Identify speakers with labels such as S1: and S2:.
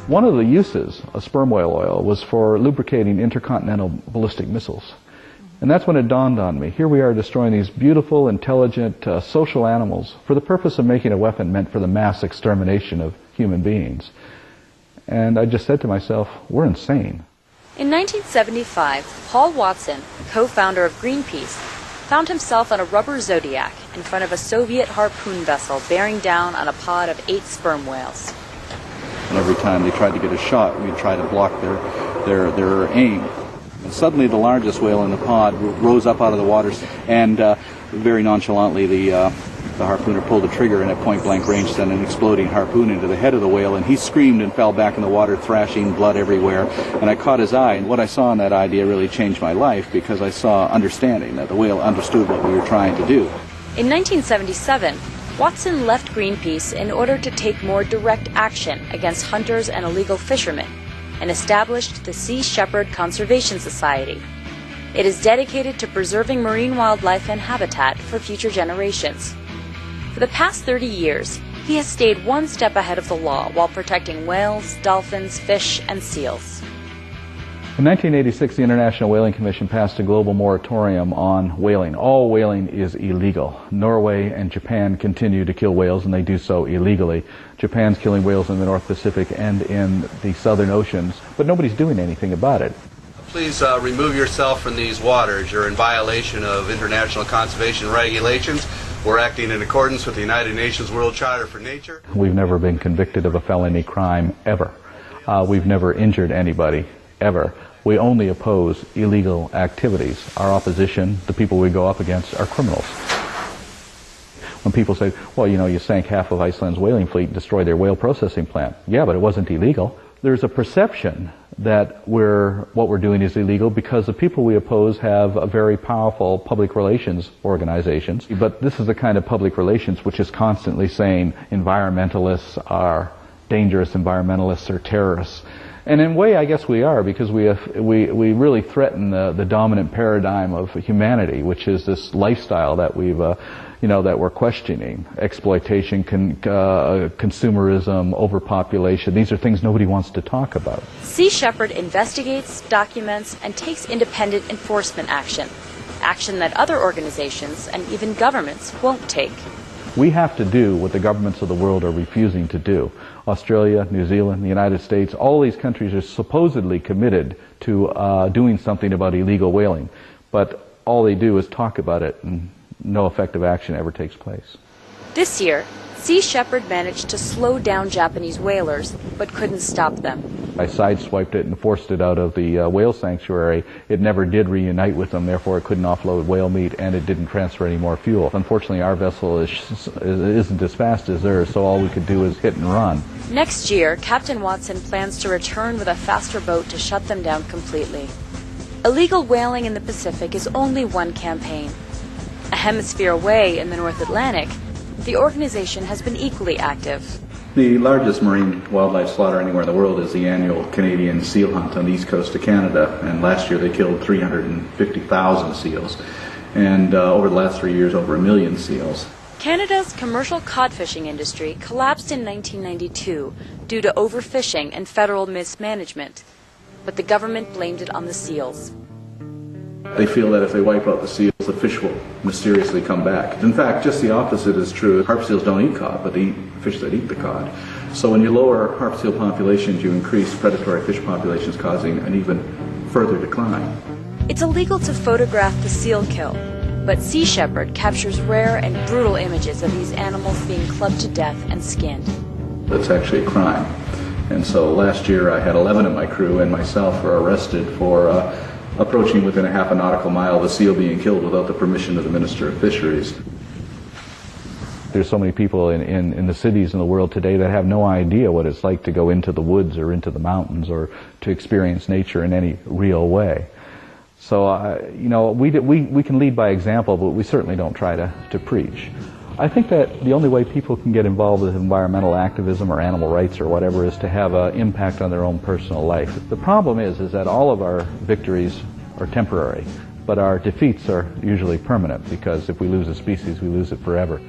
S1: One of the uses of sperm whale oil was for lubricating intercontinental ballistic missiles. And that's when it dawned on me. Here we are destroying these beautiful, intelligent, social animals for the purpose of making a weapon meant for the mass extermination of human beings. And I just said to myself, we're insane.
S2: In 1975, Paul Watson, co-founder of Greenpeace, found himself on a rubber Zodiac in front of a Soviet harpoon vessel bearing down on a pod of 8 sperm whales.
S1: And every time they tried to get a shot, we'd try to block their aim. And suddenly the largest whale in the pod rose up out of the water, and very nonchalantly the harpooner pulled the trigger, and at point-blank range sent an exploding harpoon into the head of the whale, and he screamed and fell back in the water, thrashing, blood everywhere. And I caught his eye, and what I saw in that idea really changed my life, because I saw understanding, that the whale understood what we were trying to do.
S2: In 1977, Watson left Greenpeace in order to take more direct action against hunters and illegal fishermen, and established the Sea Shepherd Conservation Society. It is dedicated to preserving marine wildlife and habitat for future generations. For the past 30 years, he has stayed one step ahead of the law while protecting whales, dolphins, fish, and seals.
S1: In 1986, the International Whaling Commission passed a global moratorium on whaling. All whaling is illegal. Norway and Japan continue to kill whales, and they do so illegally. Japan's killing whales in the North Pacific and in the Southern Oceans, but nobody's doing anything about it.
S3: Please remove yourself from these waters. You're in violation of international conservation regulations. We're acting in accordance with the United Nations World Charter for Nature.
S1: We've never been convicted of a felony crime, ever. We've never injured anybody, ever. We only oppose illegal activities. Our opposition, the people we go up against, are criminals. When people say, well, you know, you sank half of Iceland's whaling fleet and destroyed their whale processing plant. Yeah, but it wasn't illegal. There's a perception that what we're doing is illegal because the people we oppose have a very powerful public relations organizations. But this is the kind of public relations which is constantly saying environmentalists are dangerous, environmentalists are terrorists. And in a way, I guess we are, because we really threaten the dominant paradigm of humanity, which is this lifestyle that that we're questioning: exploitation, consumerism, overpopulation. These are things nobody wants to talk about.
S2: Sea Shepherd investigates, documents, and takes independent enforcement action that other organizations and even governments won't take.
S1: We have to do what the governments of the world are refusing to do. Australia, New Zealand, the United States, all these countries are supposedly committed to doing something about illegal whaling, but all they do is talk about it, and no effective action ever takes place.
S2: This year, Sea Shepherd managed to slow down Japanese whalers, but couldn't stop them.
S1: I sideswiped it and forced it out of the whale sanctuary. It never did reunite with them, therefore it couldn't offload whale meat, and it didn't transfer any more fuel. Unfortunately, our vessel isn't as fast as theirs, so all we could do is hit and run.
S2: Next year, Captain Watson plans to return with a faster boat to shut them down completely. Illegal whaling in the Pacific is only one campaign. A hemisphere away in the North Atlantic, the organization has been equally active.
S1: The largest marine wildlife slaughter anywhere in the world is the annual Canadian seal hunt on the east coast of Canada, and last year they killed 350,000 seals, and over the last 3 years over 1 million seals.
S2: Canada's commercial cod fishing industry collapsed in 1992 due to overfishing and federal mismanagement, but the government blamed it on the seals.
S1: They feel that if they wipe out the seals, the fish will mysteriously come back. In fact, just the opposite is true. Harp seals don't eat cod, but they eat fish that eat the cod. So when you lower harp seal populations, you increase predatory fish populations, causing an even further decline.
S2: It's illegal to photograph the seal kill, but Sea Shepherd captures rare and brutal images of these animals being clubbed to death and skinned.
S1: That's actually a crime. And so last year I had 11 of my crew and myself were arrested for approaching within a half a nautical mile of a seal being killed without the permission of the Minister of Fisheries. There's so many people in the cities in the world today that have no idea what it's like to go into the woods or into the mountains or to experience nature in any real way. So, we can lead by example, but we certainly don't try to preach. I think that the only way people can get involved with environmental activism or animal rights or whatever is to have an impact on their own personal life. The problem is that all of our victories are temporary, but our defeats are usually permanent, because if we lose a species, we lose it forever.